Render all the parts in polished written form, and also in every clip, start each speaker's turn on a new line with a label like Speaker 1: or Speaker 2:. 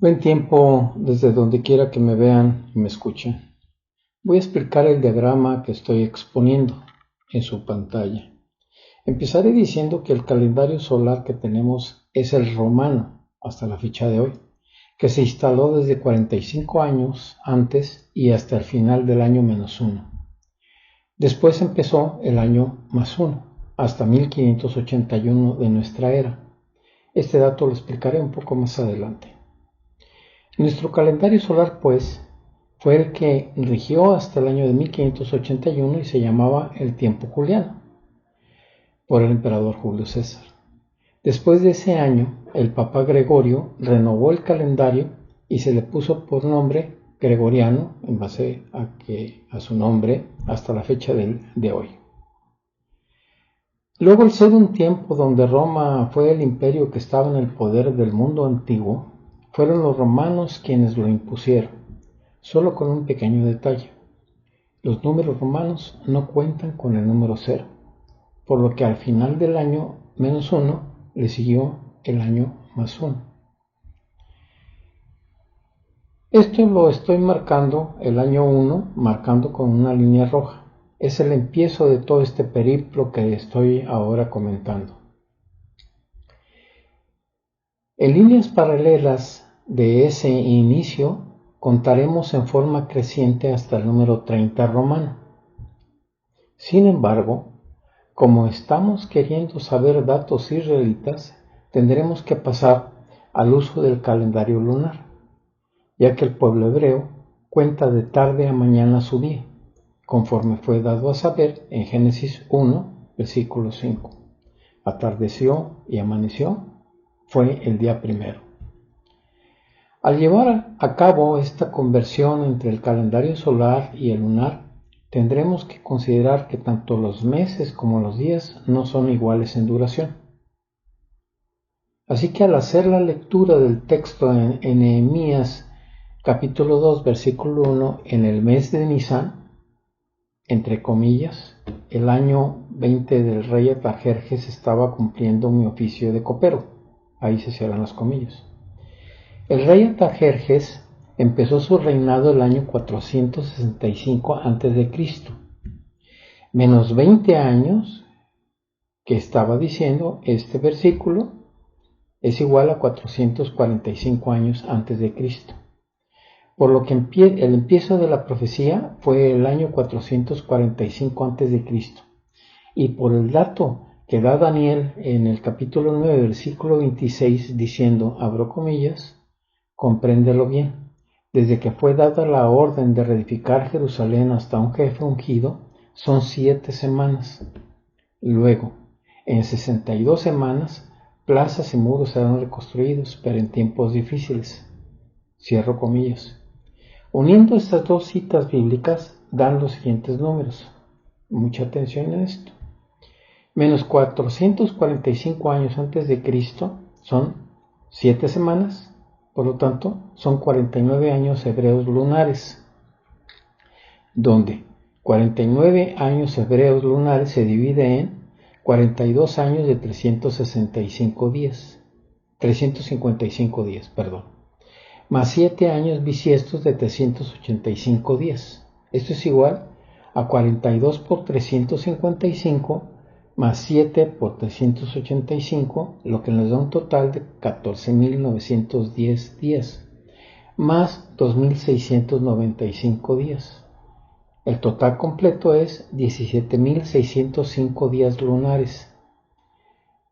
Speaker 1: Buen tiempo desde donde quiera que me vean y me escuchen. Voy a explicar el diagrama que estoy exponiendo en su pantalla. Empezaré diciendo que el calendario solar que tenemos es el romano hasta la fecha de hoy, que se instaló desde 45 años antes y hasta el final del año -1. Después empezó el año +1 hasta 1581 de nuestra era. Este dato lo explicaré un poco más adelante. Nuestro calendario solar, pues, fue el que rigió hasta el año de 1581 y se llamaba el tiempo juliano, por el emperador Julio César. Después de ese año, el Papa Gregorio renovó el calendario y se le puso por nombre gregoriano, en base a su nombre, hasta la fecha de hoy. Luego, al ser un tiempo donde Roma fue el imperio que estaba en el poder del mundo antiguo, fueron los romanos quienes lo impusieron, solo con un pequeño detalle. Los números romanos no cuentan con el número 0, por lo que al final del año -1 le siguió el año +1. Esto lo estoy marcando, el año 1, marcando con una línea roja. Es el empiezo de todo este periplo que estoy ahora comentando. En líneas paralelas de ese inicio, contaremos en forma creciente hasta el número 30 romano. Sin embargo, como estamos queriendo saber datos israelitas, tendremos que pasar al uso del calendario lunar, ya que el pueblo hebreo cuenta de tarde a mañana su día, conforme fue dado a saber en Génesis 1, versículo 5. Atardeció y amaneció, fue el día primero. Al llevar a cabo esta conversión entre el calendario solar y el lunar, tendremos que considerar que tanto los meses como los días no son iguales en duración. Así que al hacer la lectura del texto en Nehemías capítulo 2 versículo 1, en el mes de Nisan, entre comillas, el año 20 del rey Artajerjes estaba cumpliendo mi oficio de copero. Ahí se cierran las comillas. El rey Artajerjes empezó su reinado el año 465 a.C., menos 20 años que estaba diciendo este versículo es igual a 445 años antes de Cristo. Por lo que el empiezo de la profecía fue el año 445 a.C. Y por el dato que da Daniel en el capítulo 9, versículo 26, diciendo, abro comillas, compréndelo bien, desde que fue dada la orden de reedificar Jerusalén hasta un jefe ungido, son 7 semanas. Luego, en 62 semanas, plazas y muros serán reconstruidos, pero en tiempos difíciles. Cierro comillas. Uniendo estas dos citas bíblicas, dan los siguientes números. Mucha atención en esto. Menos 445 años antes de Cristo son 7 semanas, por lo tanto, son 49 años hebreos lunares, donde 49 años hebreos lunares se divide en 42 años de 355 días, más 7 años bisiestos de 385 días. Esto es igual a 42 por 355 más 7 por 385, lo que nos da un total de 14.910 días, más 2.695 días. El total completo es 17.605 días lunares,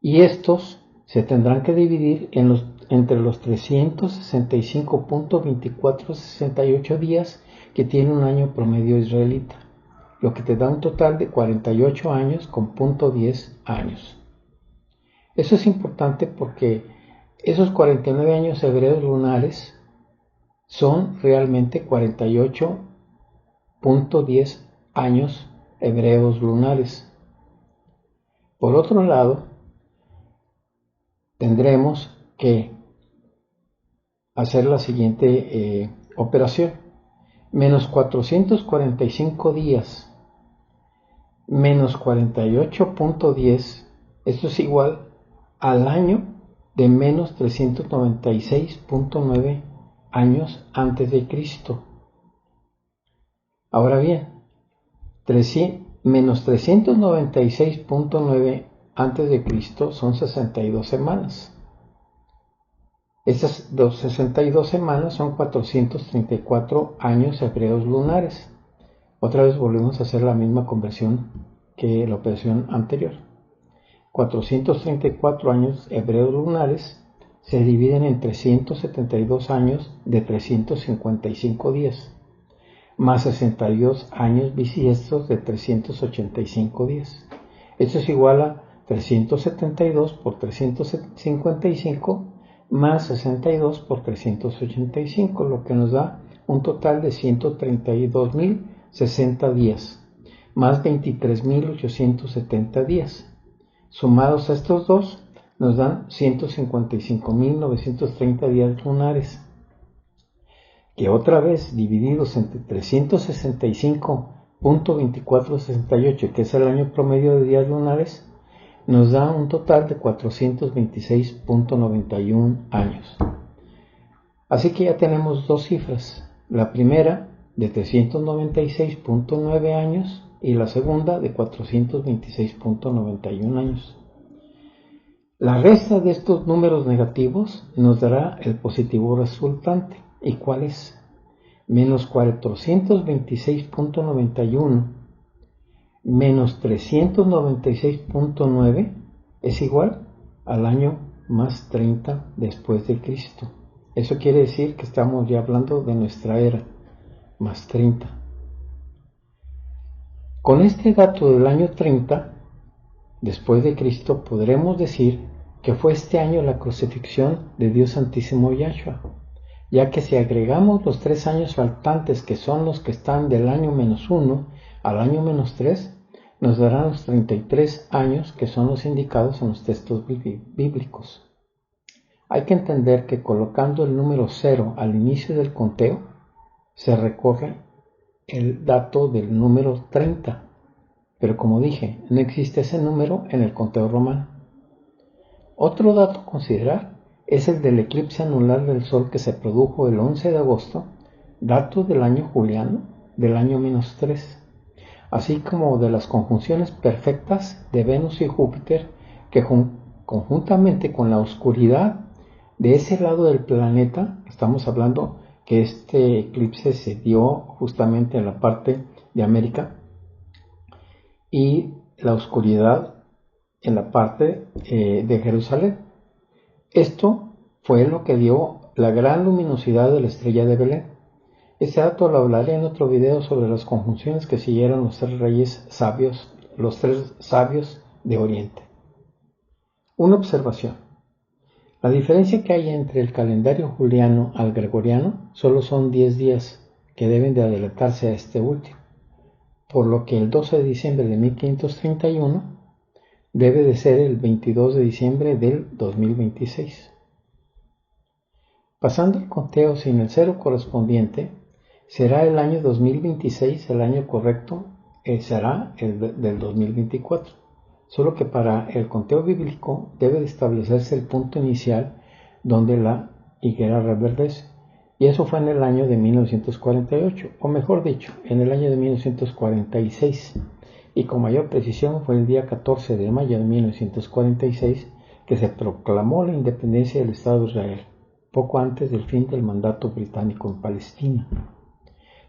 Speaker 1: y estos se tendrán que dividir entre los 365.2468 días que tiene un año promedio israelita, lo que te da un total de 48 años con 10 años. Eso es importante porque esos 49 años hebreos lunares son realmente 48.10 años hebreos lunares. Por otro lado, tendremos que hacer la siguiente operación. Menos 445 días menos 48.10, esto es igual al año de menos 396.9 años antes de Cristo. Ahora bien, menos 396.9 antes de Cristo son 62 semanas. Estas 62 semanas son 434 años hebreos lunares. Otra vez volvemos a hacer la misma conversión que la operación anterior. 434 años hebreos lunares se dividen en 372 años de 355 días, más 62 años bisiestos de 385 días. Esto es igual a 372 por 355 más 62 por 385, lo que nos da un total de 132.060 días, más 23.870 días. Sumados a estos dos, nos dan 155.930 días lunares, que otra vez divididos entre 365.2468, que es el año promedio de días lunares, nos da un total de 426.91 años. Así que ya tenemos dos cifras, la primera de 396.9 años y la segunda de 426.91 años. La resta de estos números negativos nos dará el positivo resultante. ¿Y cuál es? Menos 426.91 menos 396.9 es igual al año más 30 después de Cristo. Eso quiere decir que estamos ya hablando de nuestra era, más 30. Con este dato del año 30 después de Cristo podremos decir que fue este año la crucifixión de Dios Santísimo Yahshua, ya que si agregamos los 3 años faltantes, que son los que están del año -1 al año -3, nos darán los 33 años que son los indicados en los textos bíblicos. Hay que entender que colocando el número 0 al inicio del conteo, se recorre el dato del número 30, pero como dije, no existe ese número en el conteo romano. Otro dato a considerar es el del eclipse anular del Sol que se produjo el 11 de agosto, dato del año juliano del año -3, así como de las conjunciones perfectas de Venus y Júpiter que conjuntamente con la oscuridad de ese lado del planeta, estamos hablando que este eclipse se dio justamente en la parte de América, y la oscuridad en la parte de Jerusalén. Esto fue lo que dio la gran luminosidad de la estrella de Belén. Este dato lo hablaré en otro video sobre las conjunciones que siguieron los 3 reyes sabios, los 3 sabios de Oriente. Una observación. La diferencia que hay entre el calendario juliano al gregoriano solo son 10 días que deben de adelantarse a este último, por lo que el 12 de diciembre de 1531 debe de ser el 22 de diciembre del 2026. Pasando el conteo sin el cero correspondiente, será el año 2026, el año correcto será el del 2024. Solo que para el conteo bíblico debe de establecerse el punto inicial donde la higuera reverdece. Y eso fue en el año de 1948, o mejor dicho, en el año de 1946. Y con mayor precisión fue el día 14 de mayo de 1946 que se proclamó la independencia del Estado de Israel, poco antes del fin del mandato británico en Palestina.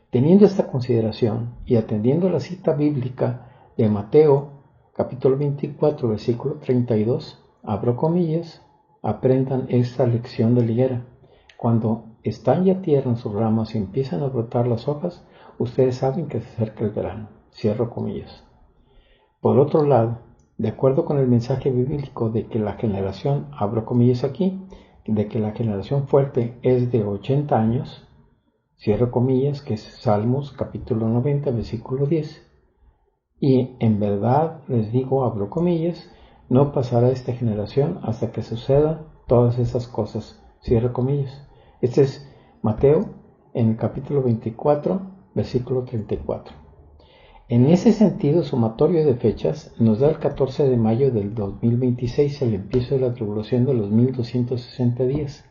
Speaker 1: Teniendo esta consideración y atendiendo a la cita bíblica de Mateo, capítulo 24, versículo 32, abro comillas, aprendan esta lección de la higuera. Cuando están ya tiernas sus ramas y empiezan a brotar las hojas, ustedes saben que se acerca el verano. Cierro comillas. Por otro lado, de acuerdo con el mensaje bíblico de que la generación, abro comillas aquí, de que la generación fuerte es de 80 años, cierro comillas, que es Salmos capítulo 90, versículo 10. Y en verdad les digo, abro comillas, no pasará esta generación hasta que sucedan todas esas cosas, cierro comillas. Este es Mateo en el capítulo 24, versículo 34. En ese sentido sumatorio de fechas nos da el 14 de mayo del 2026 el empiezo de la tribulación de los 1260 días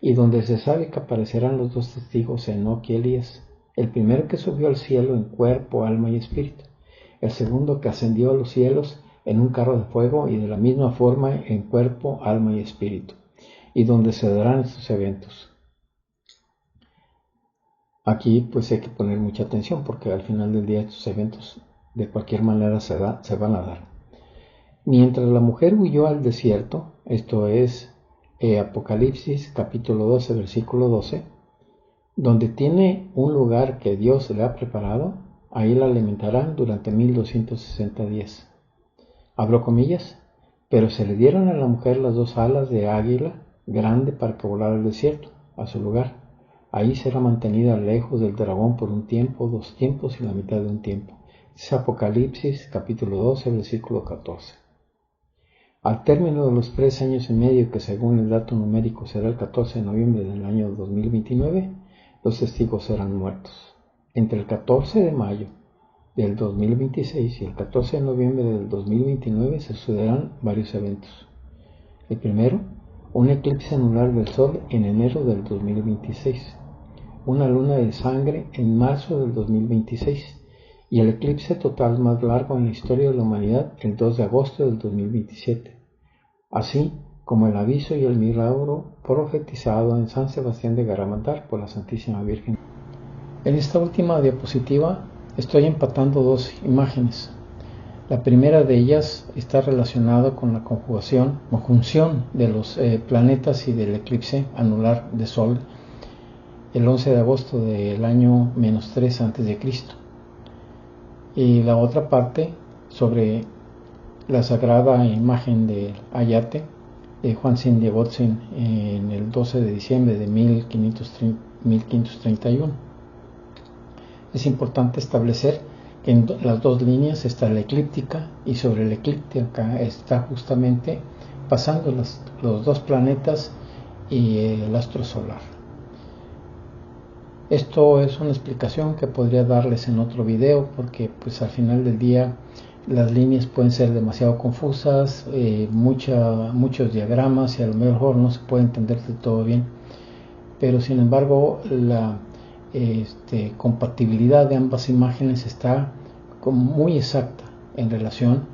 Speaker 1: y donde se sabe que aparecerán los dos testigos, Enoc y Elías, el primero que subió al cielo en cuerpo, alma y espíritu, el segundo que ascendió a los cielos en un carro de fuego y de la misma forma en cuerpo, alma y espíritu, y donde se darán estos eventos. Aquí pues hay que poner mucha atención porque al final del día estos eventos de cualquier manera se van a dar. Mientras la mujer huyó al desierto, esto es Apocalipsis capítulo 12 versículo 12, donde tiene un lugar que Dios le ha preparado, ahí la alimentarán durante 1260 días. Abro comillas, pero se le dieron a la mujer las dos alas de águila grande para que volara al desierto, a su lugar. Ahí será mantenida lejos del dragón por un tiempo, 2 tiempos y la mitad de un tiempo. Es Apocalipsis capítulo 12 versículo 14. Al término de los 3 años y medio, que según el dato numérico será el 14 de noviembre del año 2029, los testigos serán muertos. Entre el 14 de mayo del 2026 y el 14 de noviembre del 2029 se sucederán varios eventos. El primero, un eclipse anular del Sol en enero del 2026, una luna de sangre en marzo del 2026 y el eclipse total más largo en la historia de la humanidad el 2 de agosto del 2027, así como el aviso y el milagro profetizado en San Sebastián de Garamantar por la Santísima Virgen. En esta última diapositiva estoy empatando dos imágenes. La primera de ellas está relacionada con la conjunción de los planetas y del eclipse anular de Sol el 11 de agosto del año -3 a.C. Y la otra parte sobre la sagrada imagen de Ayate de Huanzin de Botzen en el 12 de diciembre de 1531. Es importante establecer que en las dos líneas está la eclíptica y sobre la eclíptica está justamente pasando los dos planetas y el astro solar. Esto es una explicación que podría darles en otro video porque pues al final del día las líneas pueden ser demasiado confusas, muchos diagramas y a lo mejor no se puede entender de todo bien, pero sin embargo la compatibilidad de ambas imágenes está muy exacta en relación